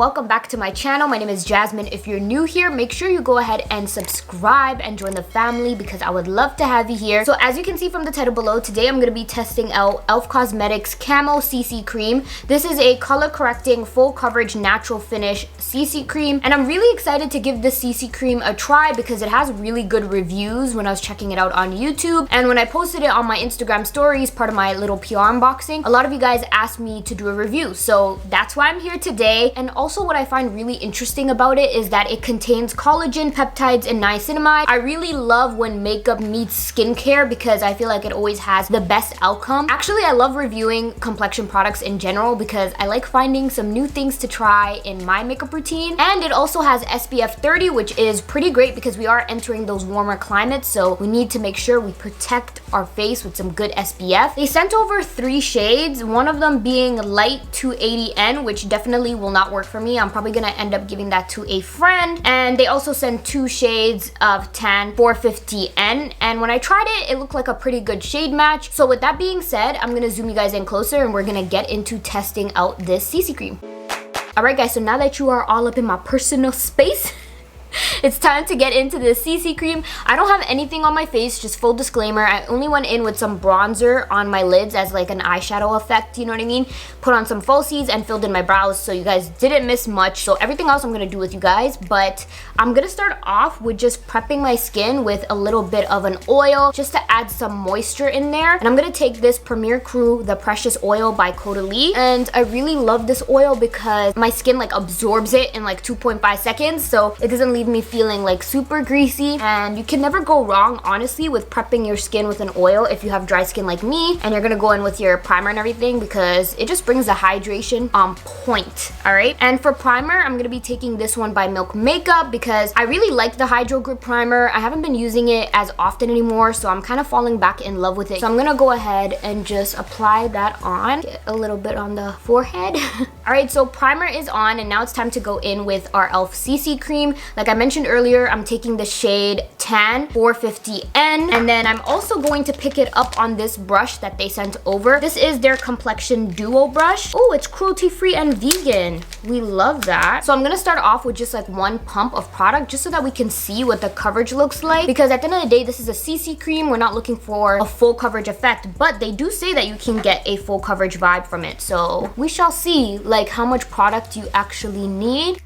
welcome back to my channel. My name is Jasmine. If you're new here, make sure you go ahead and subscribe and join the family because I would love to have you here. So as you can see from the title below, today I'm going to be testing out e.l.f. Cosmetics Camo CC Cream. This is a color correcting full coverage natural finish CC cream, and I'm really excited to give this CC cream a try because it has really good reviews when I was checking it out on YouTube, and when I posted it on my Instagram stories, part of my little PR unboxing, a lot of you guys asked me to do a review, so that's why I'm here today. And also what I find really interesting about it is that it contains collagen, peptides, and niacinamide. I really love when makeup meets skincare because I feel like it always has the best outcome. Actually, I love reviewing complexion products in general because I like finding some new things to try in my makeup routine. And it also has SPF 30, which is pretty great because we are entering those warmer climates, so we need to make sure we protect our face with some good SPF. They sent over 3 shades, one of them being light 280N, which definitely will not work for me. I'm probably gonna end up giving that to a friend. And they also sent 2 shades of tan 450N, and when I tried it, it looked like a pretty good shade match. So with that being said, I'm gonna zoom you guys in closer and we're gonna get into testing out this CC cream. Alright guys, so now that you are all up in my personal space, it's time to get into this CC cream. I don't have anything on my face, just full disclaimer. I only went in with some bronzer on my lids as like an eyeshadow effect, you know what I mean? Put on some falsies and filled in my brows, so you guys didn't miss much. So everything else I'm gonna do with you guys, but I'm gonna start off with just prepping my skin with a little bit of an oil just to add some moisture in there. And I'm gonna take this Premier Crew The Precious Oil by Caudalie, and I really love this oil because my skin like absorbs it in like 2.5 seconds, so it doesn't leave me feeling like super greasy. And you can never go wrong, honestly, with prepping your skin with an oil if you have dry skin like me and you're gonna go in with your primer and everything, because it just brings the hydration on point. All right, and for primer, I'm gonna be taking this one by Milk Makeup because I really like the Hydro Grip primer. I haven't been using it as often anymore, so I'm kind of falling back in love with it. So I'm gonna go ahead and just apply that on, get a little bit on the forehead. All right, so primer is on, and now it's time to go in with our e.l.f. CC cream. Like I mentioned earlier, I'm taking the shade Tan 450N, and then I'm also going to pick it up on this brush that they sent over. This is their complexion duo brush. Oh, it's cruelty free and vegan. We love that. So I'm gonna start off with just like 1 pump of product just so that we can see what the coverage looks like, because at the end of the day, this is a CC cream. We're not looking for a full coverage effect, but they do say that you can get a full coverage vibe from it, so we shall see like how much product you actually need.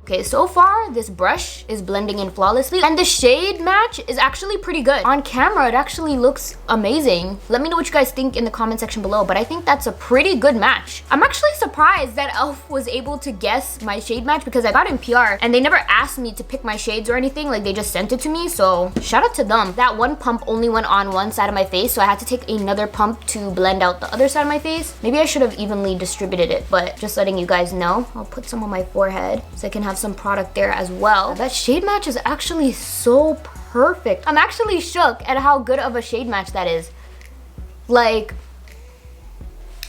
Okay, so far this brush is blending in flawlessly, and the shade match is actually pretty good. On camera, it actually looks amazing. Let me know what you guys think in the comment section below, but I think that's a pretty good match. I'm actually surprised that e.l.f. was able to guess my shade match because I got in PR and they never asked me to pick my shades or anything, like they just sent it to me, so shout out to them. That 1 pump only went on one side of my face, so I had to take another pump to blend out the other side of my face. Maybe I should have evenly distributed it, but just letting you guys know. I'll put some on my forehead so I can have some product there as well. That shade match is actually so perfect. I'm actually shook at how good of a shade match that is. Like,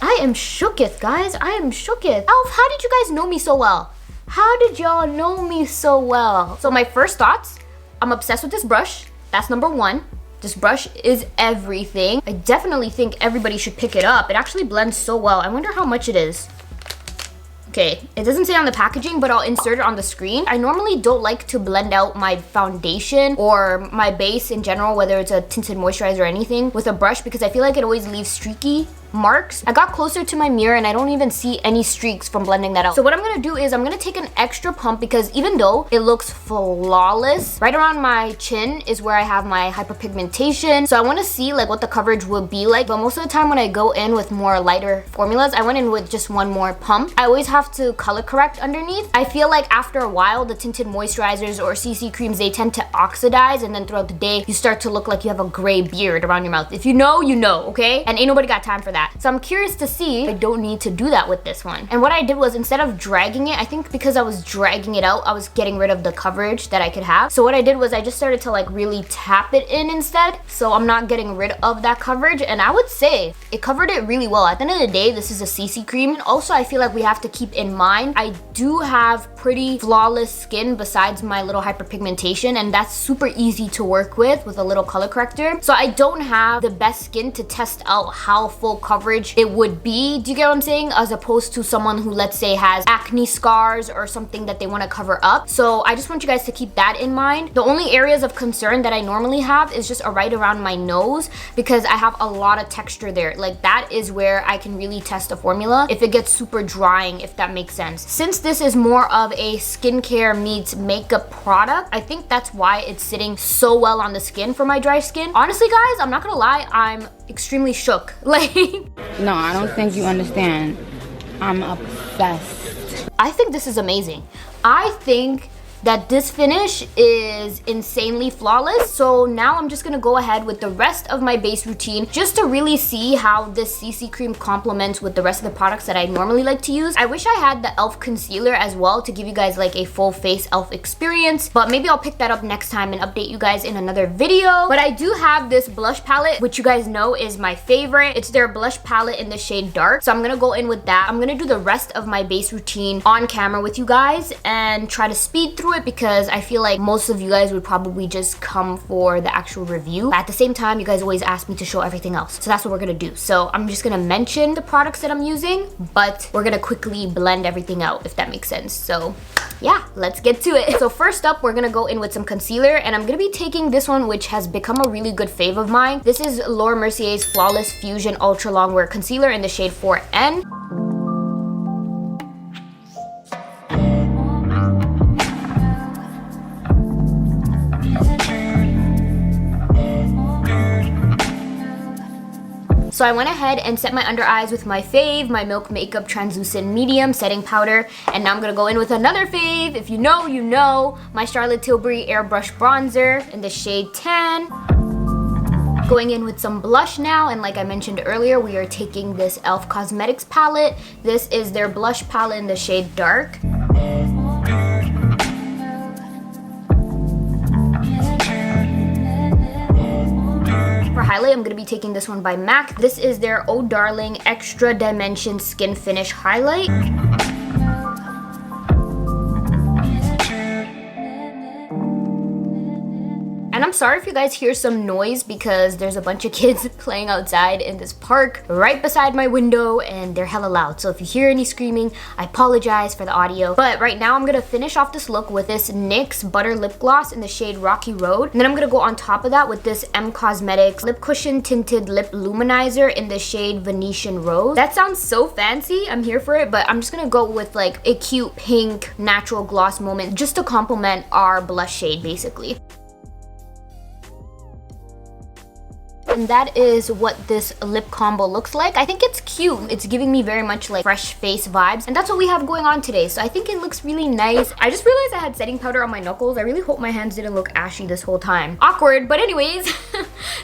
I am shooketh, guys. I am shooketh. e.l.f., how did you guys know me so well? How did y'all know me so well? So my first thoughts, I'm obsessed with this brush. That's number 1. This brush is everything. I definitely think everybody should pick it up. It actually blends so well. I wonder how much it is. Okay, it doesn't say on the packaging, but I'll insert it on the screen. I normally don't like to blend out my foundation or my base in general, whether it's a tinted moisturizer or anything, with a brush because I feel like it always leaves streaky marks. I got closer to my mirror and I don't even see any streaks from blending that out. So what I'm gonna do is I'm gonna take an extra pump because even though it looks flawless, right around my chin is where I have my hyperpigmentation. So I wanna see like what the coverage will be like. But most of the time when I go in with more lighter formulas, I went in with just 1 more pump. I always have to color correct underneath. I feel like after a while, the tinted moisturizers or CC creams, they tend to oxidize, and then throughout the day, you start to look like you have a gray beard around your mouth. If you know, you know, okay? And ain't nobody got time for that. So I'm curious to see if I don't need to do that with this one. And what I did was, instead of dragging it, I think because I was dragging it out, I was getting rid of the coverage that I could have. So what I did was I just started to like really tap it in instead. So I'm not getting rid of that coverage. And I would say it covered it really well. At the end of the day, this is a CC cream. And also I feel like we have to keep in mind, I do have pretty flawless skin besides my little hyperpigmentation. And that's super easy to work with a little color corrector. So I don't have the best skin to test out how full coverage coverage it would be. Do you get what I'm saying? As opposed to someone who, let's say, has acne scars or something that they want to cover up. So I just want you guys to keep that in mind. The only areas of concern that I normally have is just right around my nose, because I have a lot of texture there. Like, that is where I can really test the formula if it gets super drying, if that makes sense. Since this is more of a skincare meets makeup product, I think that's why it's sitting so well on the skin for my dry skin. Honestly, guys, I'm not gonna lie, I'm extremely shook. Like, no, I don't think you understand. I'm obsessed. I think this is amazing. I think that this finish is insanely flawless. So now I'm just gonna go ahead with the rest of my base routine just to really see how this CC cream complements with the rest of the products that I normally like to use. I wish I had the e.l.f. concealer as well to give you guys like a full face e.l.f. experience, but maybe I'll pick that up next time and update you guys in another video. But I do have this blush palette, which you guys know is my favorite. It's their blush palette in the shade Dark. So I'm gonna go in with that. I'm gonna do the rest of my base routine on camera with you guys and try to speed through it, because I feel like most of you guys would probably just come for the actual review. But at the same time, you guys always ask me to show everything else. So that's what we're gonna do. So I'm just gonna mention the products that I'm using, but we're gonna quickly blend everything out, if that makes sense. So yeah, let's get to it. So first up, we're gonna go in with some concealer, and I'm gonna be taking this one, which has become a really good fave of mine. This is Laura Mercier's Flawless Fusion Ultra Longwear Concealer in the shade 4N. So I went ahead and set my under eyes with my fave, my Milk Makeup Translucent Medium Setting Powder. And now I'm gonna go in with another fave. If you know, you know. My Charlotte Tilbury Airbrush Bronzer in the shade 10. Going in with some blush now, and like I mentioned earlier, we are taking this e.l.f. Cosmetics palette. This is their blush palette in the shade Dark. For highlight, I'm gonna be taking this one by MAC. This is their Oh Darling Extra Dimension Skin Finish Highlight. And I'm sorry if you guys hear some noise, because there's a bunch of kids playing outside in this park right beside my window, and they're hella loud. So if you hear any screaming, I apologize for the audio. But right now I'm gonna finish off this look with this NYX Butter Lip Gloss in the shade Rocky Road. And then I'm gonna go on top of that with this M Cosmetics Lip Cushion Tinted Lip Luminizer in the shade Venetian Rose. That sounds so fancy, I'm here for it, but I'm just gonna go with like a cute pink natural gloss moment just to complement our blush shade basically. And that is what this lip combo looks like. I think it's cute. It's giving me very much like fresh face vibes. And that's what we have going on today. So I think it looks really nice. I just realized I had setting powder on my knuckles. I really hope my hands didn't look ashy this whole time. Awkward, but anyways,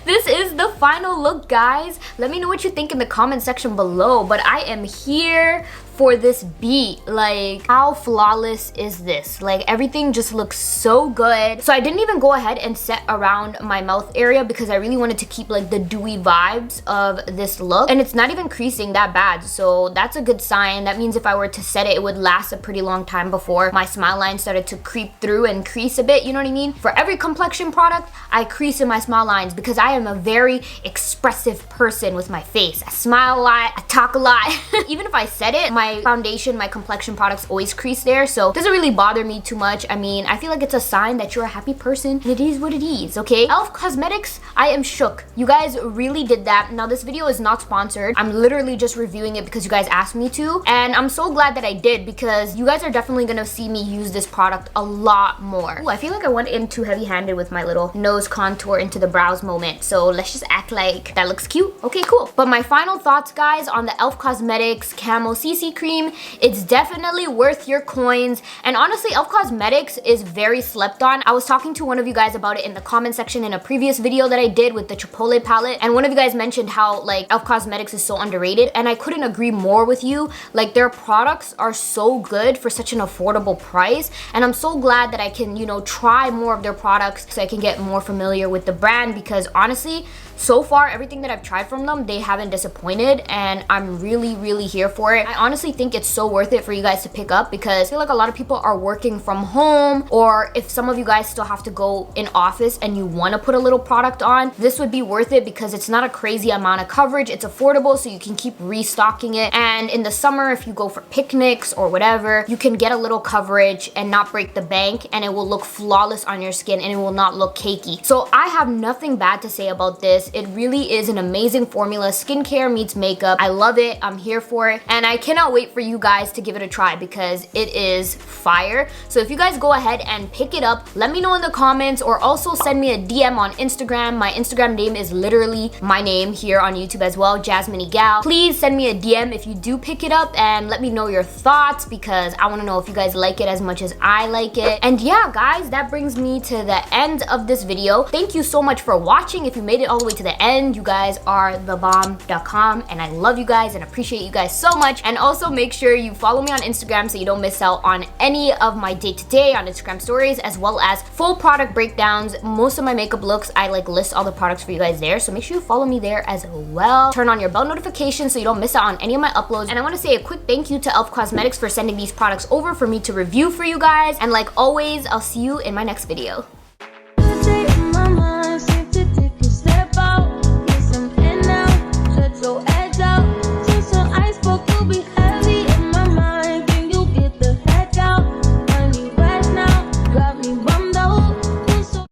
this is the final look, guys. Let me know what you think in the comment section below. But I am here for this beat. Like, how flawless is this? Like, everything just looks so good. So I didn't even go ahead and set around my mouth area, because I really wanted to keep like the dewy vibes of this look. And it's not even creasing that bad, so that's a good sign. That means if I were to set it, it would last a pretty long time before my smile line started to creep through and crease a bit, you know what I mean? For every complexion product, I crease in my smile lines because I am a very expressive person with my face. I smile a lot, I talk a lot. Even if I set it, my foundation, my complexion products always crease there, so it doesn't really bother me too much. I mean, I feel like it's a sign that you're a happy person, and it is what it is, okay? e.l.f. Cosmetics, I am shook. You guys really did that. Now, this video is not sponsored. I'm literally just reviewing it because you guys asked me to, and I'm so glad that I did, because you guys are definitely gonna see me use this product a lot more. Ooh, I feel like I went in too heavy-handed with my little nose contour into the brows moment, so let's just act like that looks cute. Okay, cool. But my final thoughts, guys, on the e.l.f. Cosmetics Camo CC Cream, it's definitely worth your coins. And honestly, e.l.f. Cosmetics is very slept on. I was talking to one of you guys about it in the comment section in a previous video that I did with the Chipotle palette, and one of you guys mentioned how like e.l.f. Cosmetics is so underrated, and I couldn't agree more with you. Like, their products are so good for such an affordable price, and I'm so glad that I can, you know, try more of their products so I can get more familiar with the brand, because honestly, so far everything that I've tried from them, they haven't disappointed, and I'm really here for it. I honestly honestly think it's so worth it for you guys to pick up, because I feel like a lot of people are working from home, or if some of you guys still have to go in office and you want to put a little product on, this would be worth it because it's not a crazy amount of coverage. It's affordable, so you can keep restocking it. And in the summer, if you go for picnics or whatever, you can get a little coverage and not break the bank, and it will look flawless on your skin and it will not look cakey. So I have nothing bad to say about this. It really is an amazing formula. Skincare meets makeup. I love it. I'm here for it, and I cannot wait for you guys to give it a try because it is fire. So if you guys go ahead and pick it up, let me know in the comments, or also send me a DM on Instagram. My Instagram name is literally my name here on YouTube as well, Jasmine Egal. Please send me a DM if you do pick it up and let me know your thoughts, because I want to know if you guys like it as much as I like it. And yeah, guys, that brings me to the end of this video. Thank you so much for watching. If you made it all the way to the end, you guys are thebomb.com, and I love you guys and appreciate you guys so much. And also make sure you follow me on Instagram so you don't miss out on any of my day-to-day on Instagram stories, as well as full product breakdowns. Most of my makeup looks, I like list all the products for you guys there, so make sure you follow me there as well. Turn on your bell notifications so you don't miss out on any of my uploads. And I want to say a quick thank you to Elf Cosmetics for sending these products over for me to review for you guys. And like always, I'll see you in my next video.